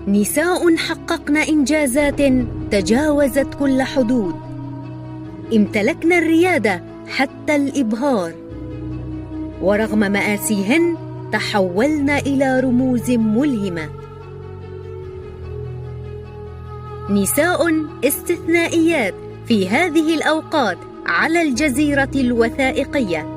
نساء حققن إنجازات تجاوزت كل حدود، امتلكن الريادة حتى الإبهار، ورغم مآسيهن تحولن إلى رموز ملهمة. نساء استثنائيات في هذه الأوقات على الجزيرة الوثائقية.